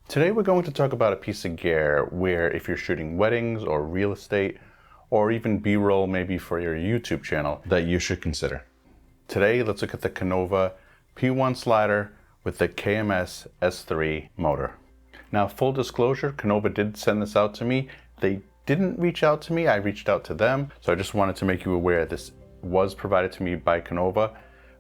Today we're going to talk about a piece of gear where if you're shooting weddings or real estate or even B-roll maybe for your YouTube channel that you should consider. Today let's look at the Canova P1 slider with the KMS S3 motor. Now full disclosure, Canova did send this out to me. They didn't reach out to me, I reached out to them. So I just wanted to make you aware this was provided to me by Canova,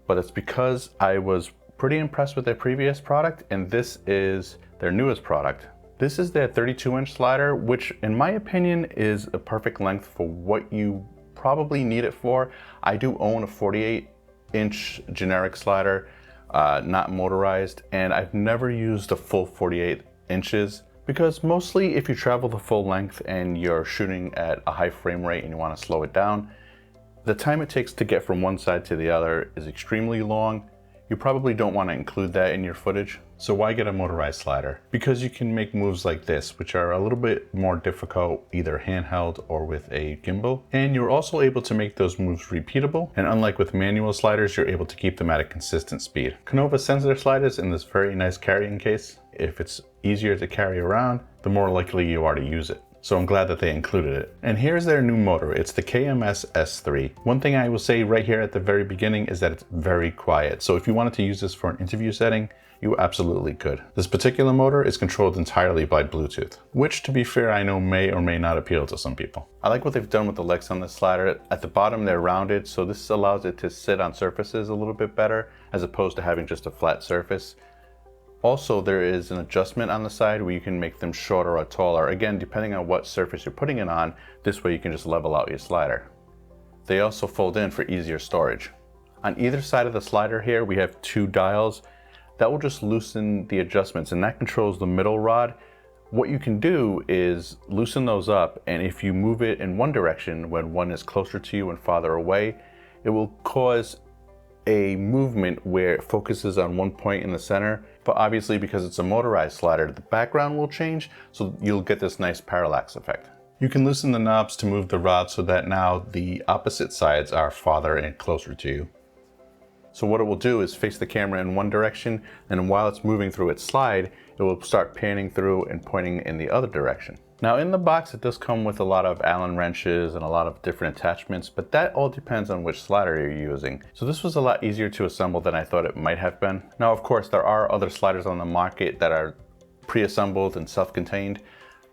but it's because I was pretty impressed with their previous product and this is their newest product. This is their 32-inch slider, which in my opinion is a perfect length for what you probably need it for. I do own a 48-inch generic slider, not motorized, and I've never used a full 48 inches because mostly if you travel the full length and you're shooting at a high frame rate and you want to slow it down, the time it takes to get from one side to the other is extremely long. You probably don't want to include that in your footage. So why get a motorized slider? Because you can make moves like this, which are a little bit more difficult, either handheld or with a gimbal. And you're also able to make those moves repeatable. And unlike with manual sliders, you're able to keep them at a consistent speed. Canova sends their sliders in this very nice carrying case. If it's easier to carry around, the more likely you are to use it. So I'm glad that they included it. And here's their new motor. It's the KMS S3. One thing I will say right here at the very beginning is that it's very quiet. So if you wanted to use this for an interview setting, you absolutely could. This particular motor is controlled entirely by Bluetooth, which to be fair, I know may or may not appeal to some people. I like what they've done with the legs on this slider. At the bottom, they're rounded, so this allows it to sit on surfaces a little bit better, as opposed to having just a flat surface. Also, there is an adjustment on the side where you can make them shorter or taller. Again, depending on what surface you're putting it on, this way you can just level out your slider. They also fold in for easier storage. On either side of the slider here, we have two dials. That will just loosen the adjustments, and that controls the middle rod. What you can do is loosen those up, and if you move it in one direction when one is closer to you and farther away, it will cause a movement where it focuses on one point in the center. But obviously, because it's a motorized slider, the background will change, so you'll get this nice parallax effect. You can loosen the knobs to move the rod so that now the opposite sides are farther and closer to you. So what it will do is face the camera in one direction, and while it's moving through its slide, it will start panning through and pointing in the other direction. Now in the box, it does come with a lot of Allen wrenches and a lot of different attachments, but that all depends on which slider you're using. So this was a lot easier to assemble than I thought it might have been. Now, of course, there are other sliders on the market that are pre-assembled and self-contained,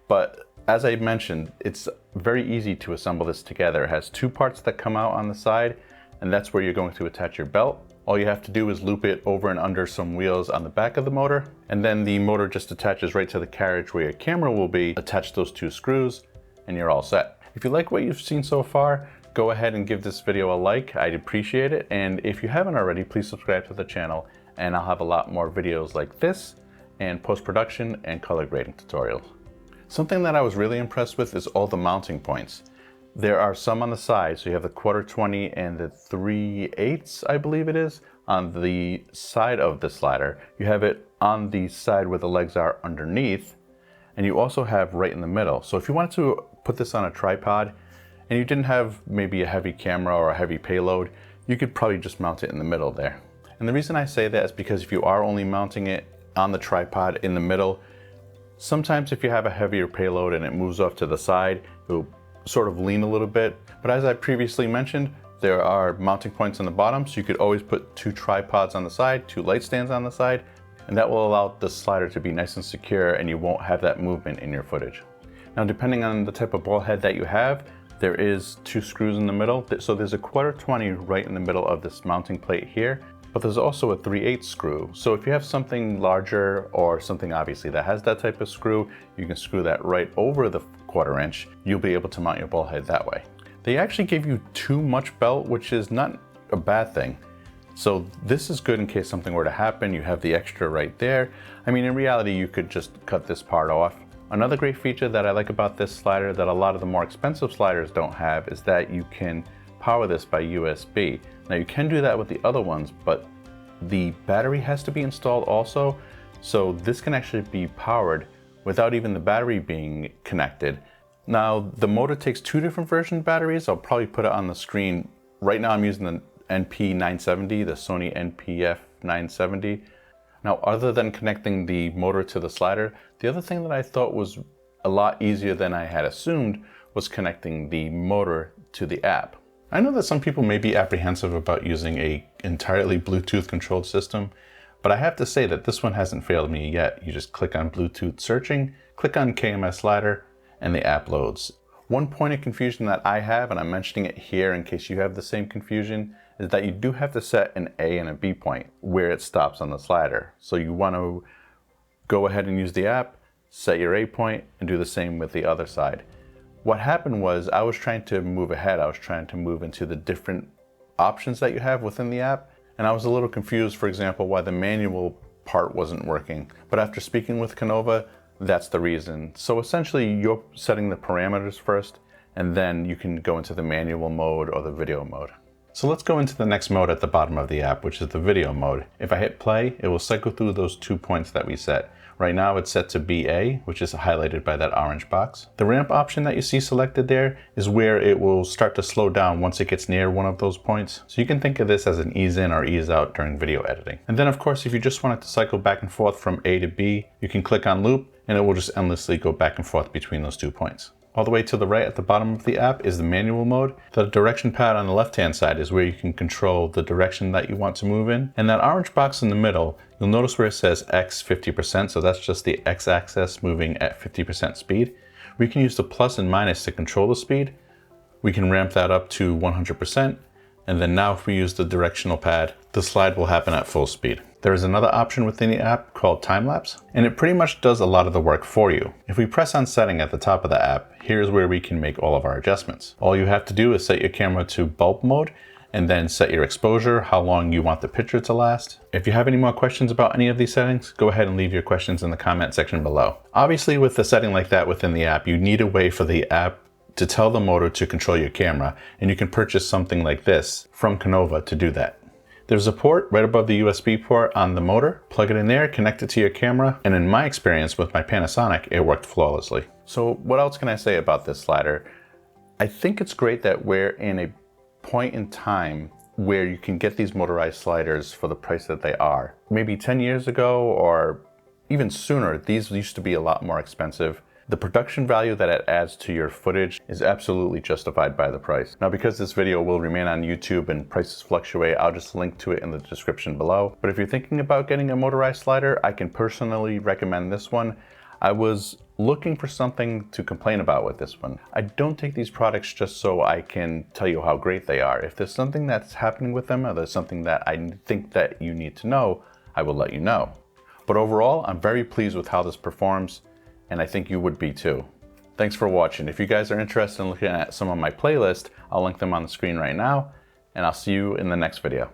but as I mentioned, it's very easy to assemble this together. It has two parts that come out on the side, and that's where you're going to attach your belt. All you have to do is loop it over and under some wheels on the back of the motor, and then the motor just attaches right to the carriage where your camera will be. Attach those two screws, and you're all set. If you like what you've seen so far, go ahead and give this video a like. I'd appreciate it. And if you haven't already, please subscribe to the channel, and I'll have a lot more videos like this, and post-production and color grading tutorials. Something that I was really impressed with is all the mounting points. There are some on the side, so you have the 1/4-20 and the 3/8, I believe it is, on the side of the slider. You have it on the side where the legs are underneath, and you also have right in the middle. So if you wanted to put this on a tripod and you didn't have maybe a heavy camera or a heavy payload, you could probably just mount it in the middle there. And the reason I say that is because if you are only mounting it on the tripod in the middle, sometimes if you have a heavier payload and it moves off to the side, it will sort of lean a little bit. But as I previously mentioned, there are mounting points on the bottom, so you could always put two tripods on the side, two light stands on the side, and that will allow the slider to be nice and secure, and you won't have that movement in your footage. Now, depending on the type of ball head that you have, there is two screws in the middle. So there's a 1/4-20 right in the middle of this mounting plate here, but there's also a 3/8 screw. So if you have something larger or something obviously that has that type of screw, you can screw that right over the 1/4 inch. You'll be able to mount your ball head that way. They actually give you too much belt, which is not a bad thing. So this is good in case something were to happen. You have the extra right there. I mean, in reality, you could just cut this part off. Another great feature that I like about this slider that a lot of the more expensive sliders don't have is that you can power this by USB. Now you can do that with the other ones, but the battery has to be installed also. So this can actually be powered without even the battery being connected. Now the motor takes two different version batteries. I'll probably put it on the screen. Right now I'm using the NP970, the Sony NPF970. Now, other than connecting the motor to the slider, the other thing that I thought was a lot easier than I had assumed was connecting the motor to the app. I know that some people may be apprehensive about using an entirely Bluetooth controlled system, but I have to say that this one hasn't failed me yet. You just click on Bluetooth searching, click on KMS slider, and the app loads. One point of confusion that I have, and I'm mentioning it here in case you have the same confusion, is that you do have to set an A and a B point where it stops on the slider. So you want to go ahead and use the app, set your A point, and do the same with the other side. What happened was I was trying to move ahead. I was trying to move into the different options that you have within the app, and I was a little confused, for example, why the manual part wasn't working. But after speaking with Canova, that's the reason. So essentially you're setting the parameters first, and then you can go into the manual mode or the video mode. So let's go into the next mode at the bottom of the app, which is the video mode. If I hit play, it will cycle through those 2 points that we set. Right now it's set to BA, which is highlighted by that orange box. The ramp option that you see selected there is where it will start to slow down once it gets near one of those points. So you can think of this as an ease in or ease out during video editing. And then of course, if you just wanted to cycle back and forth from A to B, you can click on loop and it will just endlessly go back and forth between those 2 points. All the way to the right at the bottom of the app is the manual mode. The direction pad on the left-hand side is where you can control the direction that you want to move in. And that orange box in the middle, you'll notice where it says X 50%, so that's just the X axis moving at 50% speed. We can use the plus and minus to control the speed. We can ramp that up to 100%. And then now if we use the directional pad, the slide will happen at full speed. There is another option within the app called time-lapse, and it pretty much does a lot of the work for you. If we press on setting at the top of the app, here's where we can make all of our adjustments. All you have to do is set your camera to bulb mode and then set your exposure, how long you want the picture to last. If you have any more questions about any of these settings, go ahead and leave your questions in the comment section below. Obviously with a setting like that within the app, you need a way for the app to tell the motor to control your camera, and you can purchase something like this from Canova to do that. There's a port right above the USB port on the motor. Plug it in there, connect it to your camera, and in my experience with my Panasonic, it worked flawlessly. So what else can I say about this slider? I think it's great that we're in a point in time where you can get these motorized sliders for the price that they are. Maybe 10 years ago or even sooner, these used to be a lot more expensive. The production value that it adds to your footage is absolutely justified by the price. Now, because this video will remain on YouTube and prices fluctuate, I'll just link to it in the description below. But if you're thinking about getting a motorized slider, I can personally recommend this one. I was looking for something to complain about with this one. I don't take these products just so I can tell you how great they are. If there's something that's happening with them or there's something that I think that you need to know, I will let you know. But overall, I'm very pleased with how this performs, and I think you would be too. Thanks for watching. If you guys are interested in looking at some of my playlists, I'll link them on the screen right now, and I'll see you in the next video.